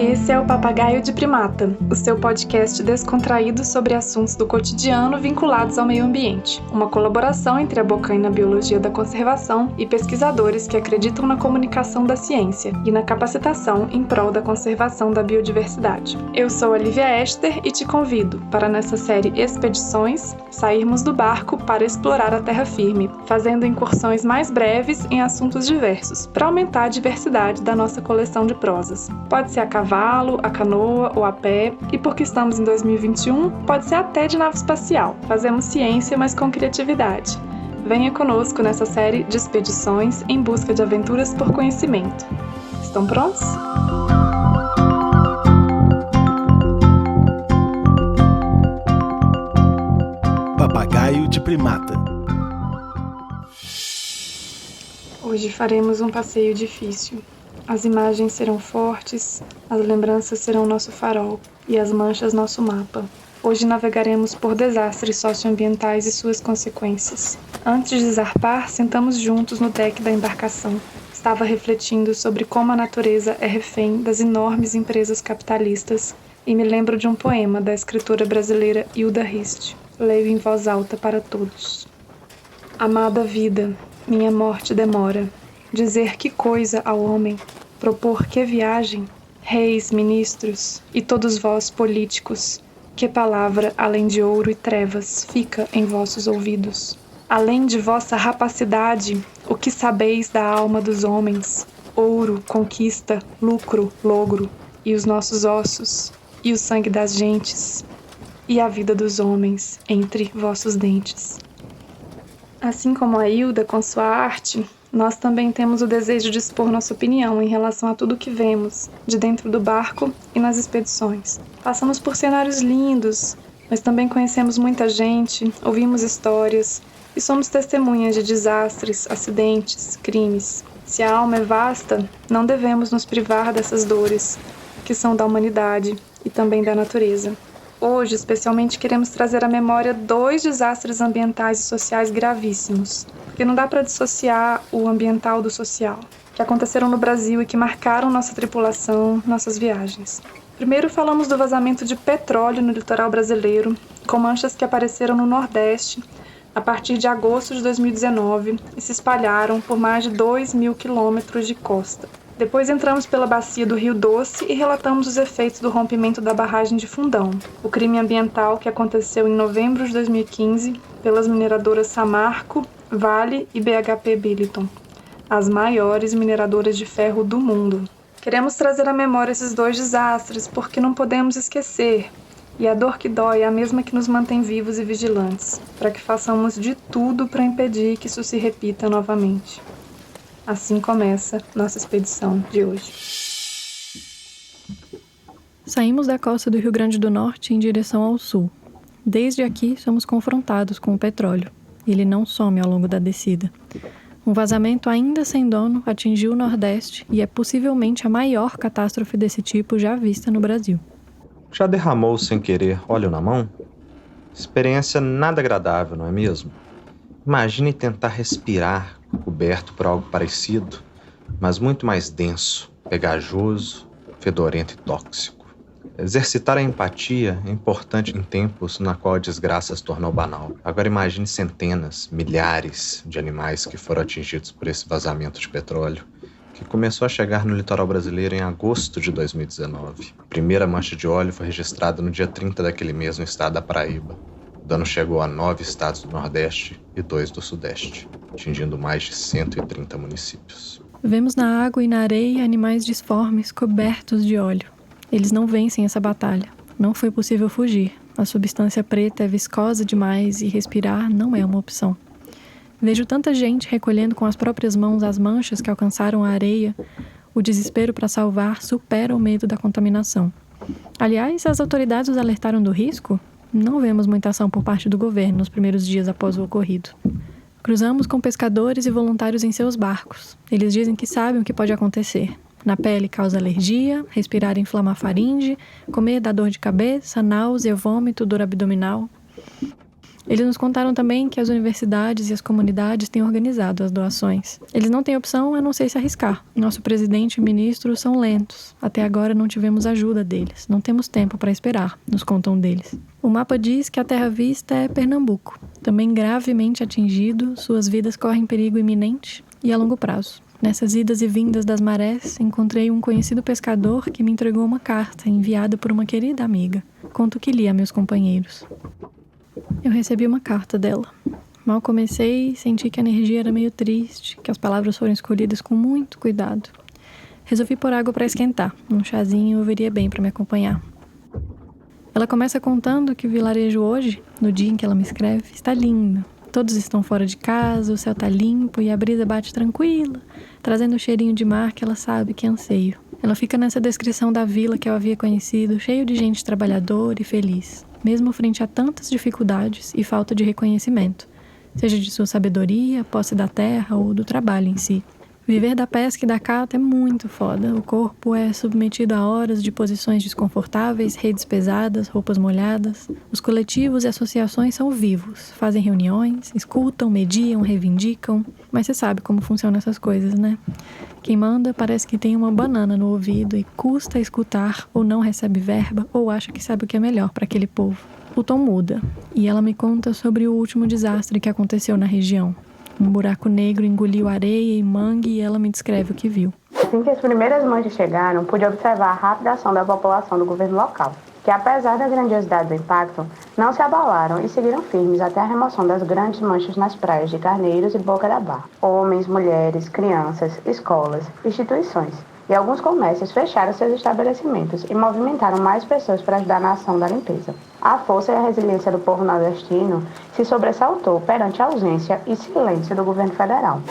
Esse é o Papagaio de Primata, o seu podcast descontraído sobre assuntos do cotidiano vinculados ao meio ambiente. Uma colaboração entre a Bocaina Biologia da Conservação e pesquisadores que acreditam na comunicação da ciência e na capacitação em prol da conservação da biodiversidade. Eu sou Olivia Ester e te convido para, nessa série Expedições, sairmos do barco para explorar a terra firme, fazendo incursões mais breves em assuntos diversos, para aumentar a diversidade da nossa coleção de prosas. Pode ser a cavalo, a canoa ou a pé, e porque estamos em 2021, pode ser até de nave espacial. Fazemos ciência, mas com criatividade. Venha conosco nessa série de expedições em busca de aventuras por conhecimento. Estão prontos? Papagaio de Primata. Hoje faremos um passeio difícil. As imagens serão fortes, as lembranças serão nosso farol e as manchas nosso mapa. Hoje navegaremos por desastres socioambientais e suas consequências. Antes de zarpar, sentamos juntos no deck da embarcação. Estava refletindo sobre como a natureza é refém das enormes empresas capitalistas e me lembro de um poema da escritora brasileira Hilda Hist. Leio em voz alta para todos. Amada vida, minha morte demora. Dizer que coisa ao homem, propor que viagem, reis, ministros e todos vós políticos, que palavra além de ouro e trevas fica em vossos ouvidos. Além de vossa rapacidade, o que sabeis da alma dos homens? Ouro, conquista, lucro, logro, e os nossos ossos, e o sangue das gentes, e a vida dos homens entre vossos dentes. Assim como a Hilda com sua arte, nós também temos o desejo de expor nossa opinião em relação a tudo o que vemos, de dentro do barco e nas expedições. Passamos por cenários lindos, mas também conhecemos muita gente, ouvimos histórias e somos testemunhas de desastres, acidentes, crimes. Se a alma é vasta, não devemos nos privar dessas dores, que são da humanidade e também da natureza. Hoje, especialmente, queremos trazer à memória 2 desastres ambientais e sociais gravíssimos, porque não dá para dissociar o ambiental do social, que aconteceram no Brasil e que marcaram nossa tripulação, nossas viagens. Primeiro falamos do vazamento de petróleo no litoral brasileiro, com manchas que apareceram no Nordeste a partir de agosto de 2019 e se espalharam por mais de 2.000 quilômetros de costa. Depois entramos pela bacia do Rio Doce e relatamos os efeitos do rompimento da barragem de Fundão, o crime ambiental que aconteceu em novembro de 2015 pelas mineradoras Samarco, Vale e BHP Billiton, as maiores mineradoras de ferro do mundo. Queremos trazer à memória esses 2 desastres porque não podemos esquecer, e a dor que dói é a mesma que nos mantém vivos e vigilantes, para que façamos de tudo para impedir que isso se repita novamente. Assim começa nossa expedição de hoje. Saímos da costa do Rio Grande do Norte em direção ao sul. Desde aqui somos confrontados com o petróleo. Ele não some ao longo da descida. Um vazamento ainda sem dono atingiu o Nordeste e é possivelmente a maior catástrofe desse tipo já vista no Brasil. Já derramou sem querer óleo na mão? Experiência nada agradável, não é mesmo? Imagine tentar respirar coberto por algo parecido, mas muito mais denso, pegajoso, fedorento e tóxico. Exercitar a empatia é importante em tempos na qual a desgraça se tornou banal. Agora imagine centenas, milhares de animais que foram atingidos por esse vazamento de petróleo, que começou a chegar no litoral brasileiro em agosto de 2019. A primeira mancha de óleo foi registrada no dia 30 daquele mês no estado da Paraíba. O dano chegou a 9 estados do Nordeste e 2 do Sudeste, atingindo mais de 130 municípios. Vemos na água e na areia animais disformes cobertos de óleo. Eles não vencem essa batalha. Não foi possível fugir. A substância preta é viscosa demais e respirar não é uma opção. Vejo tanta gente recolhendo com as próprias mãos as manchas que alcançaram a areia. O desespero para salvar supera o medo da contaminação. Aliás, as autoridades os alertaram do risco? Não vemos muita ação por parte do governo nos primeiros dias após o ocorrido. Cruzamos com pescadores e voluntários em seus barcos. Eles dizem que sabem o que pode acontecer. Na pele causa alergia, respirar inflama a faringe, comer dá dor de cabeça, náusea, vômito, dor abdominal. Eles nos contaram também que as universidades e as comunidades têm organizado as doações. Eles não têm opção a não ser se arriscar. Nosso presidente e ministro são lentos. Até agora não tivemos ajuda deles. Não temos tempo para esperar, nos contam deles. O mapa diz que a terra vista é Pernambuco. Também gravemente atingido, suas vidas correm perigo iminente e a longo prazo. Nessas idas e vindas das marés, encontrei um conhecido pescador que me entregou uma carta enviada por uma querida amiga. Conto que li a meus companheiros. Eu recebi uma carta dela. Mal comecei, senti que a energia era meio triste, que as palavras foram escolhidas com muito cuidado. Resolvi pôr água para esquentar. Um chazinho viria bem para me acompanhar. Ela começa contando que o vilarejo hoje, no dia em que ela me escreve, está lindo. Todos estão fora de casa, o céu tá limpo e a brisa bate tranquila, trazendo o cheirinho de mar que ela sabe que anseio. Ela fica nessa descrição da vila que eu havia conhecido, cheio de gente trabalhadora e feliz, mesmo frente a tantas dificuldades e falta de reconhecimento, seja de sua sabedoria, posse da terra ou do trabalho em si. Viver da pesca e da cata é muito foda. O corpo é submetido a horas de posições desconfortáveis, redes pesadas, roupas molhadas. Os coletivos e associações são vivos, fazem reuniões, escutam, mediam, reivindicam. Mas você sabe como funcionam essas coisas, né? Quem manda parece que tem uma banana no ouvido e custa escutar ou não recebe verba ou acha que sabe o que é melhor para aquele povo. O tom muda e ela me conta sobre o último desastre que aconteceu na região. Um buraco negro engoliu areia e mangue e ela me descreve o que viu. Assim que as primeiras manchas chegaram, pude observar a rápida ação da população do governo local, que apesar da grandiosidade do impacto, não se abalaram e seguiram firmes até a remoção das grandes manchas nas praias de Carneiros e Boca da Barra. Homens, mulheres, crianças, escolas, instituições e alguns comércios fecharam seus estabelecimentos e movimentaram mais pessoas para ajudar na ação da limpeza. A força e a resiliência do povo nordestino se sobressaltou perante a ausência e silêncio do governo federal.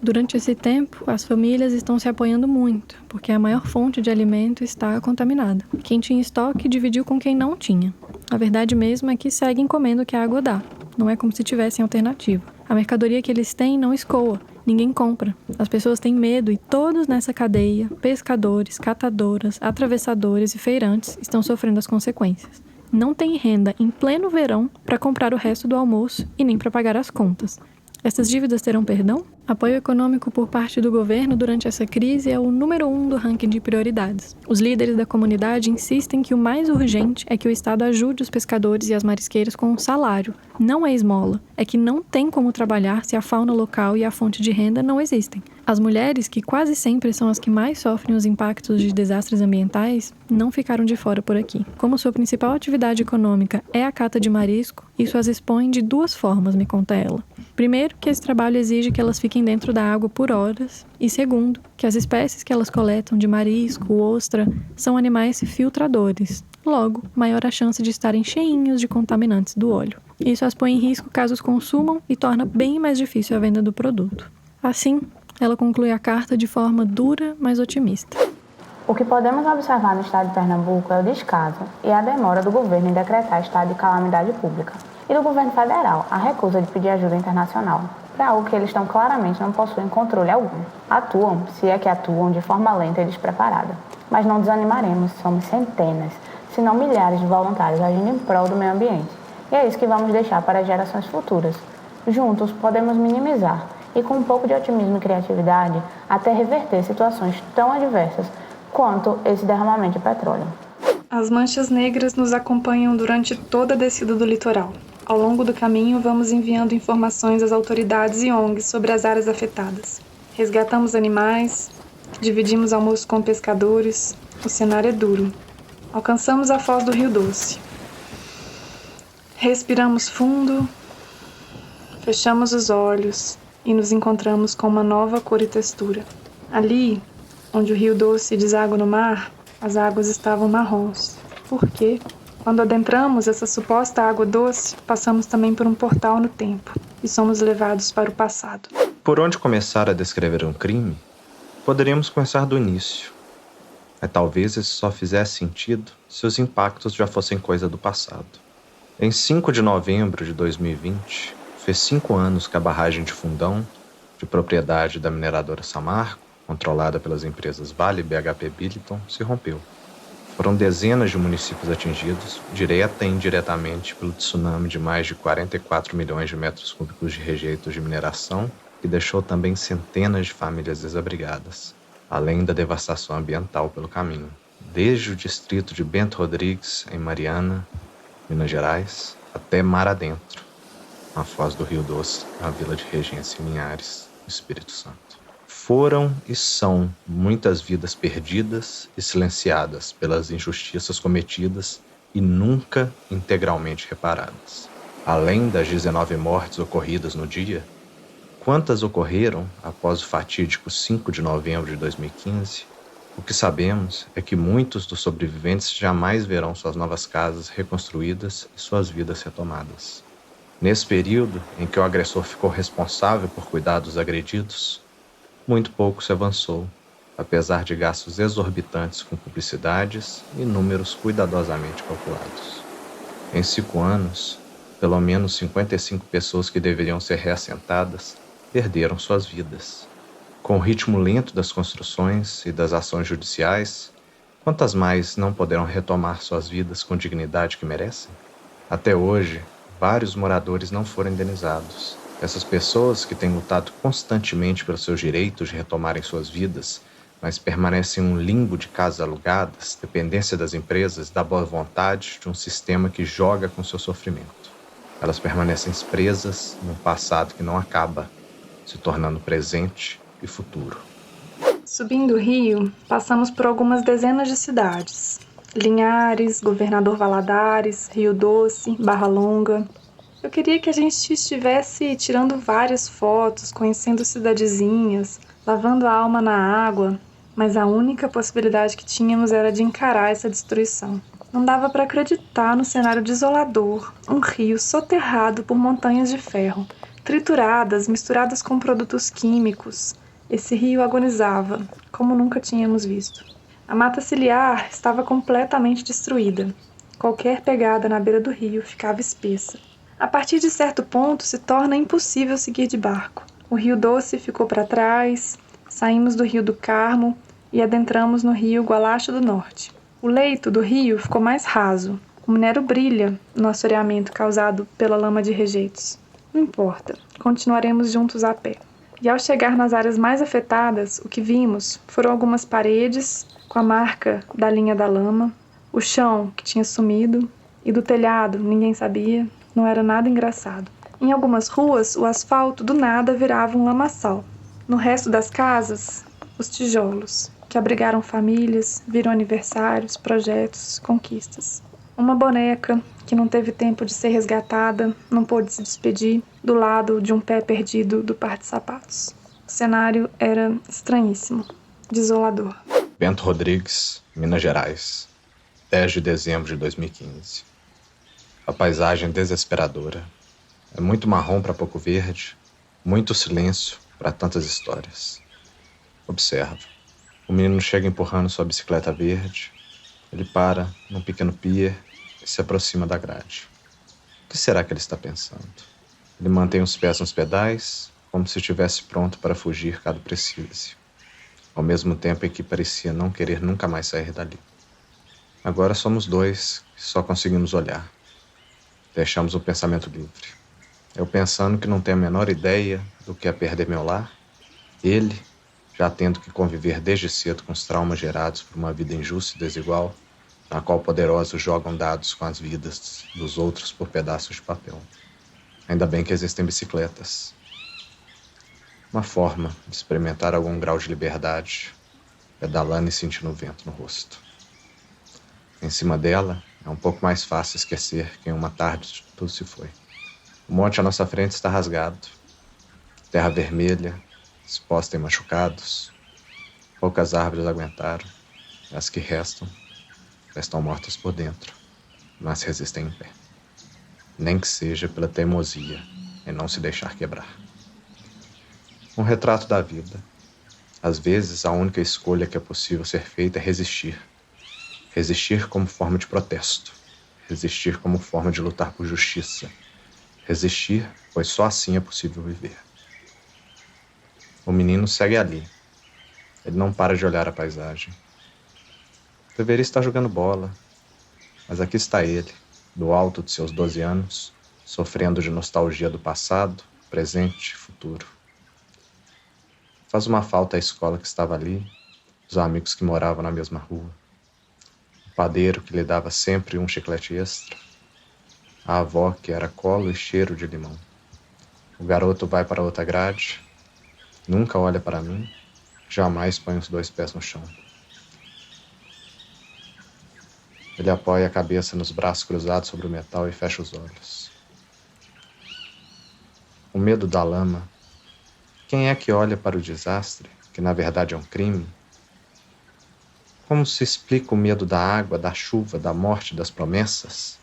Durante esse tempo, as famílias estão se apoiando muito, porque a maior fonte de alimento está contaminada. Quem tinha estoque dividiu com quem não tinha. A verdade mesmo é que seguem comendo o que a água dá. Não é como se tivessem alternativa. A mercadoria que eles têm não escoa. Ninguém compra. As pessoas têm medo e todos nessa cadeia, pescadores, catadoras, atravessadores e feirantes, estão sofrendo as consequências. Não tem renda em pleno verão para comprar o resto do almoço e nem para pagar as contas. Essas dívidas terão perdão? Apoio econômico por parte do governo durante essa crise é o número 1 do ranking de prioridades. Os líderes da comunidade insistem que o mais urgente é que o Estado ajude os pescadores e as marisqueiras com um salário. Não é esmola. É que não tem como trabalhar se a fauna local e a fonte de renda não existem. As mulheres, que quase sempre são as que mais sofrem os impactos de desastres ambientais, não ficaram de fora por aqui. Como sua principal atividade econômica é a cata de marisco, isso as expõe de 2 formas, me conta ela. Primeiro, que esse trabalho exige que elas fiquem dentro da água por horas. E segundo, que as espécies que elas coletam de marisco, ostra, são animais filtradores. Logo, maior a chance de estarem cheinhos de contaminantes do óleo. Isso as põe em risco caso os consumam e torna bem mais difícil a venda do produto. Assim, ela conclui a carta de forma dura, mas otimista. O que podemos observar no estado de Pernambuco é o descaso e a demora do governo em decretar estado de calamidade pública. E do governo federal, a recusa de pedir ajuda internacional, para algo que eles tão claramente não possuem controle algum. Atuam, se é que atuam, de forma lenta e despreparada. Mas não desanimaremos, somos centenas, se não milhares de voluntários agindo em prol do meio ambiente. E é isso que vamos deixar para as gerações futuras. Juntos podemos minimizar e com um pouco de otimismo e criatividade até reverter situações tão adversas quanto esse derramamento de petróleo. As manchas negras nos acompanham durante toda a descida do litoral. Ao longo do caminho, vamos enviando informações às autoridades e ONGs sobre as áreas afetadas. Resgatamos animais, dividimos almoço com pescadores. O cenário é duro. Alcançamos a foz do Rio Doce. Respiramos fundo, fechamos os olhos e nos encontramos com uma nova cor e textura. Ali, onde o Rio Doce deságua no mar, as águas estavam marrons. Por quê? Quando adentramos essa suposta água doce, passamos também por um portal no tempo e somos levados para o passado. Por onde começar a descrever um crime? Poderíamos começar do início. Mas talvez isso só fizesse sentido se os impactos já fossem coisa do passado. Em 5 de novembro de 2020, fez 5 anos que a barragem de Fundão, de propriedade da mineradora Samarco, controlada pelas empresas Vale e BHP Billiton, se rompeu. Foram dezenas de municípios atingidos, direta e indiretamente, pelo tsunami de mais de 44 milhões de metros cúbicos de rejeitos de mineração, que deixou também centenas de famílias desabrigadas, além da devastação ambiental pelo caminho. Desde o distrito de Bento Rodrigues, em Mariana, Minas Gerais, até mar adentro, na foz do Rio Doce, na vila de Regência em Linhares, no Espírito Santo. Foram e são muitas vidas perdidas e silenciadas pelas injustiças cometidas e nunca integralmente reparadas. Além das 19 mortes ocorridas no dia, quantas ocorreram após o fatídico 5 de novembro de 2015? O que sabemos é que muitos dos sobreviventes jamais verão suas novas casas reconstruídas e suas vidas retomadas. Nesse período em que o agressor ficou responsável por cuidar dos agredidos, muito pouco se avançou, apesar de gastos exorbitantes com publicidades e números cuidadosamente calculados. Em 5 anos, pelo menos 55 pessoas que deveriam ser reassentadas perderam suas vidas. Com o ritmo lento das construções e das ações judiciais, quantas mais não poderão retomar suas vidas com dignidade que merecem? Até hoje, vários moradores não foram indenizados. Essas pessoas que têm lutado constantemente pelos seus direitos de retomarem suas vidas, mas permanecem em um limbo de casas alugadas, dependência das empresas, da boa vontade de um sistema que joga com seu sofrimento. Elas permanecem presas num passado que não acaba, se tornando presente e futuro. Subindo o rio, passamos por algumas dezenas de cidades. Linhares, Governador Valadares, Rio Doce, Barra Longa. Eu queria que a gente estivesse tirando várias fotos, conhecendo cidadezinhas, lavando a alma na água, mas a única possibilidade que tínhamos era de encarar essa destruição. Não dava para acreditar no cenário desolador, um rio soterrado por montanhas de ferro, trituradas, misturadas com produtos químicos. Esse rio agonizava, como nunca tínhamos visto. A mata ciliar estava completamente destruída. Qualquer pegada na beira do rio ficava espessa. A partir de certo ponto, se torna impossível seguir de barco. O Rio Doce ficou para trás, saímos do Rio do Carmo e adentramos no Rio Gualacho do Norte. O leito do rio ficou mais raso. O minério brilha no assoreamento causado pela lama de rejeitos. Não importa, continuaremos juntos a pé. E ao chegar nas áreas mais afetadas, o que vimos foram algumas paredes com a marca da linha da lama, o chão que tinha sumido, e do telhado, ninguém sabia, não era nada engraçado. Em algumas ruas, o asfalto do nada virava um lamaçal. No resto das casas, os tijolos, que abrigaram famílias, viram aniversários, projetos, conquistas. Uma boneca que não teve tempo de ser resgatada, não pôde se despedir, do lado de um pé perdido do par de sapatos. O cenário era estranhíssimo, desolador. Bento Rodrigues, Minas Gerais, 10 de dezembro de 2015. A paisagem desesperadora. É muito marrom para pouco verde, muito silêncio para tantas histórias. Observa. O menino chega empurrando sua bicicleta verde. Ele para num pequeno pier e se aproxima da grade. O que será que ele está pensando? Ele mantém os pés nos pedais, como se estivesse pronto para fugir caso precise, ao mesmo tempo em que parecia não querer nunca mais sair dali. Agora somos dois que só conseguimos olhar. Deixamos o pensamento livre. Eu pensando que não tenho a menor ideia do que é perder meu lar, ele, já tendo que conviver desde cedo com os traumas gerados por uma vida injusta e desigual, na qual poderosos jogam dados com as vidas dos outros por pedaços de papel. Ainda bem que existem bicicletas. Uma forma de experimentar algum grau de liberdade, pedalando e sentindo o vento no rosto. Em cima dela, é um pouco mais fácil esquecer que em uma tarde tudo se foi. O monte à nossa frente está rasgado. Terra vermelha, exposta em machucados. Poucas árvores aguentaram. As que restam, já estão mortas por dentro, mas resistem em pé. Nem que seja pela teimosia em não se deixar quebrar. Um retrato da vida. Às vezes, a única escolha que é possível ser feita é resistir. Resistir como forma de protesto. Resistir como forma de lutar por justiça. Resistir, pois só assim é possível viver. O menino segue ali. Ele não para de olhar a paisagem. Deveria estar jogando bola, mas aqui está ele, do alto de seus 12 anos, sofrendo de nostalgia do passado, presente e futuro. Faz uma falta a escola que estava ali, os amigos que moravam na mesma rua, o padeiro que lhe dava sempre um chiclete extra, a avó que era colo e cheiro de limão. O garoto vai para outra grade, nunca olha para mim, jamais põe os 2 pés no chão. Ele apoia a cabeça nos braços cruzados sobre o metal e fecha os olhos. O medo da lama. Quem é que olha para o desastre, que na verdade é um crime? Como se explica o medo da água, da chuva, da morte, das promessas?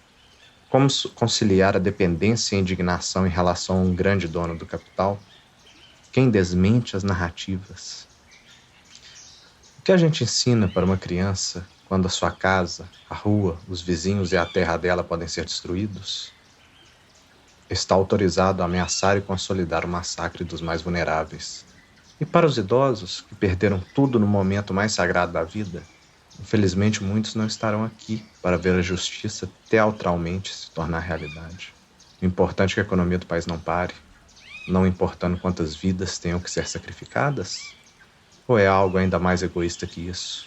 Como conciliar a dependência e a indignação em relação a um grande dono do capital? Quem desmente as narrativas? O que a gente ensina para uma criança quando a sua casa, a rua, os vizinhos e a terra dela podem ser destruídos? Está autorizado a ameaçar e consolidar o massacre dos mais vulneráveis. E para os idosos, que perderam tudo no momento mais sagrado da vida, infelizmente muitos não estarão aqui para ver a justiça teatralmente se tornar realidade. O importante é que a economia do país não pare, não importando quantas vidas tenham que ser sacrificadas? Ou é algo ainda mais egoísta que isso?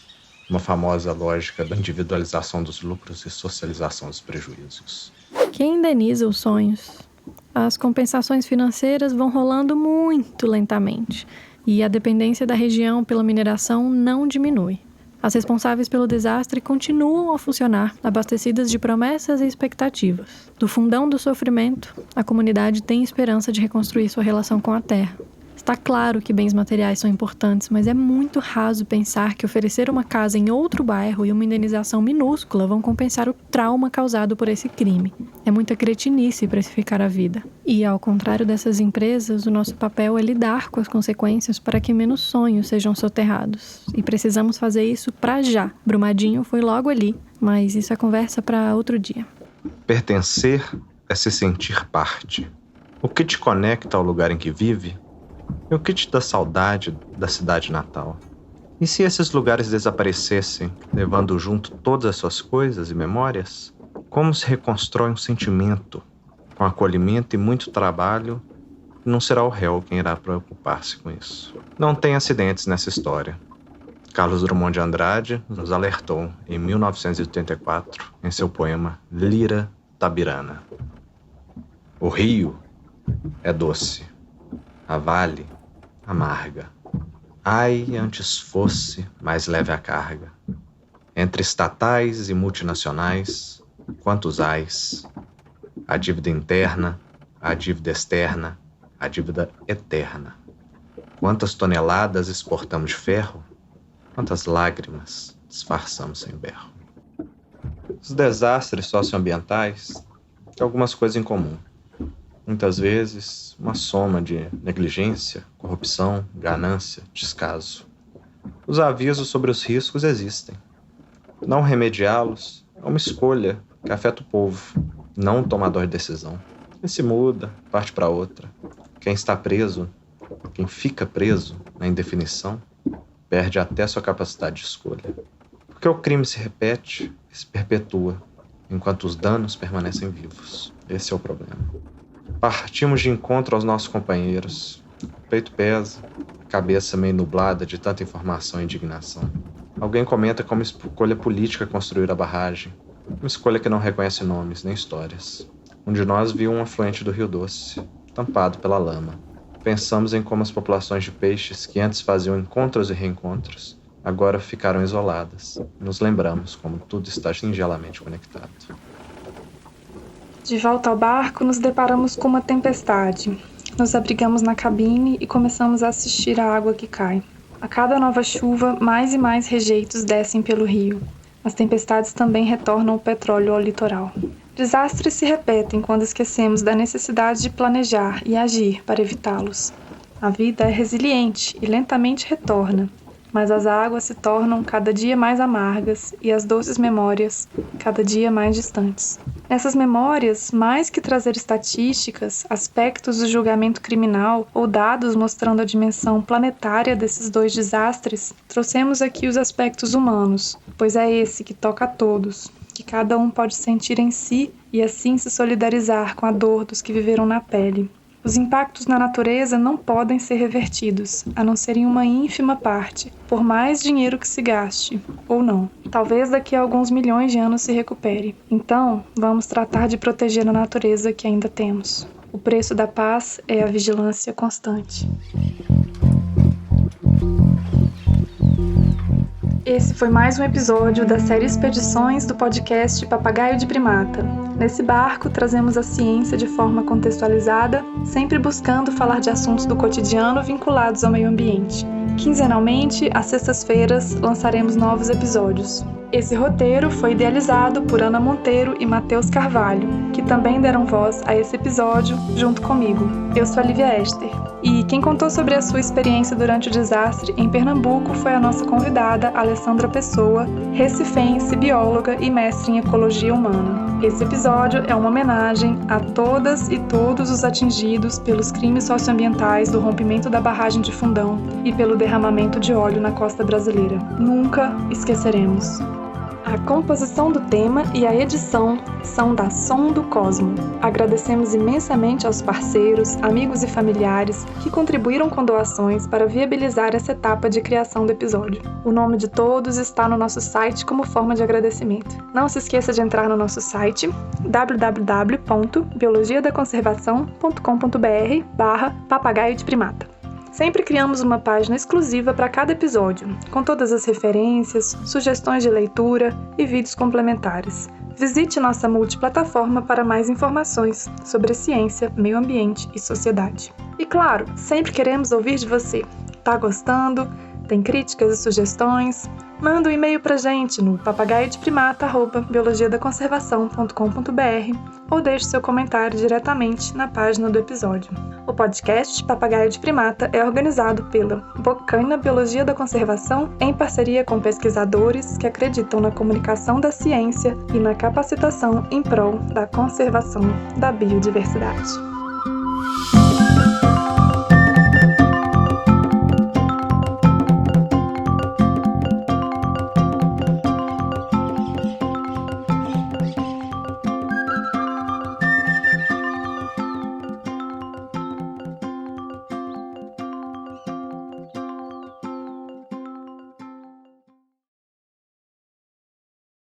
Uma famosa lógica da individualização dos lucros e socialização dos prejuízos. Quem indeniza os sonhos? As compensações financeiras vão rolando muito lentamente e a dependência da região pela mineração não diminui. As responsáveis pelo desastre continuam a funcionar, abastecidas de promessas e expectativas. Do fundão do sofrimento, a comunidade tem esperança de reconstruir sua relação com a terra. Está claro que bens materiais são importantes, mas é muito raso pensar que oferecer uma casa em outro bairro e uma indenização minúscula vão compensar o trauma causado por esse crime. É muita cretinice precificar a vida. E, ao contrário dessas empresas, o nosso papel é lidar com as consequências para que menos sonhos sejam soterrados. E precisamos fazer isso para já. Brumadinho foi logo ali, mas isso é conversa para outro dia. Pertencer é se sentir parte. O que te conecta ao lugar em que vive? E o que te dá saudade da cidade natal? E se esses lugares desaparecessem, levando junto todas as suas coisas e memórias? Como se reconstrói um sentimento? Com acolhimento e muito trabalho, não será o réu quem irá preocupar-se com isso. Não tem acidentes nessa história. Carlos Drummond de Andrade nos alertou em 1984, em seu poema Lira Tabirana. O rio é doce. A vale, amarga. Ai, antes fosse mais leve a carga. Entre estatais e multinacionais, quantos ais? A dívida interna, a dívida externa, a dívida eterna. Quantas toneladas exportamos de ferro? Quantas lágrimas disfarçamos sem berro? Os desastres socioambientais têm algumas coisas em comum. Muitas vezes, uma soma de negligência, corrupção, ganância, descaso. Os avisos sobre os riscos existem. Não remediá-los é uma escolha que afeta o povo, não o tomador de decisão. Quem se muda, parte para outra. Quem está preso, quem fica preso na indefinição, perde até sua capacidade de escolha. Porque o crime se repete e se perpetua, enquanto os danos permanecem vivos. Esse é o problema. Partimos de encontro aos nossos companheiros. O peito pesa, a cabeça meio nublada de tanta informação e indignação. Alguém comenta como escolha política construir a barragem. Uma escolha que não reconhece nomes nem histórias. Um de nós viu um afluente do Rio Doce, tampado pela lama. Pensamos em como as populações de peixes que antes faziam encontros e reencontros, agora ficaram isoladas. Nos lembramos como tudo está singelamente conectado. De volta ao barco, nos deparamos com uma tempestade. Nos abrigamos na cabine e começamos a assistir à água que cai. A cada nova chuva, mais e mais rejeitos descem pelo rio. As tempestades também retornam o petróleo ao litoral. Desastres se repetem quando esquecemos da necessidade de planejar e agir para evitá-los. A vida é resiliente e lentamente retorna. mas as águas se tornam cada dia mais amargas e as doces memórias cada dia mais distantes. Nessas memórias, mais que trazer estatísticas, aspectos do julgamento criminal ou dados mostrando a dimensão planetária desses dois desastres, trouxemos aqui os aspectos humanos, pois é esse que toca a todos, que cada um pode sentir em si e assim se solidarizar com a dor dos que viveram na pele. Os impactos na natureza não podem ser revertidos, a não ser em uma ínfima parte, por mais dinheiro que se gaste, ou não. Talvez daqui a alguns milhões de anos se recupere. Então, vamos tratar de proteger a natureza que ainda temos. O preço da paz é a vigilância constante. Esse foi mais um episódio da série Expedições do podcast Papagaio de Primata. Nesse barco, trazemos a ciência de forma contextualizada, sempre buscando falar de assuntos do cotidiano vinculados ao meio ambiente. Quinzenalmente, às sextas-feiras, lançaremos novos episódios. Esse roteiro foi idealizado por Ana Monteiro e Matheus Carvalho, que também deram voz a esse episódio junto comigo. Eu sou a Lívia Ester. E quem contou sobre a sua experiência durante o desastre em Pernambuco foi a nossa convidada, Alessandra Pessoa, recifense, bióloga e mestre em ecologia humana. Esse episódio é uma homenagem a todas e todos os atingidos pelos crimes socioambientais do rompimento da barragem de Fundão e pelo derramamento de óleo na costa brasileira. Nunca esqueceremos. A composição do tema e a edição são da Som do Cosmo. Agradecemos imensamente aos parceiros, amigos e familiares que contribuíram com doações para viabilizar essa etapa de criação do episódio. O nome de todos está no nosso site como forma de agradecimento. Não se esqueça de entrar no nosso site www.biologiadaconservação.com.br/papagaio de primata. Sempre criamos uma página exclusiva para cada episódio, com todas as referências, sugestões de leitura e vídeos complementares. Visite nossa multiplataforma para mais informações sobre ciência, meio ambiente e sociedade. E claro, sempre queremos ouvir de você. Tá gostando? Tem críticas e sugestões? Manda um e-mail pra gente no papagaiodeprimata@biologiadaconservação.com.br ou deixe seu comentário diretamente na página do episódio. O podcast Papagaio de Primata é organizado pela Bocaina Biologia da Conservação em parceria com pesquisadores que acreditam na comunicação da ciência e na capacitação em prol da conservação da biodiversidade.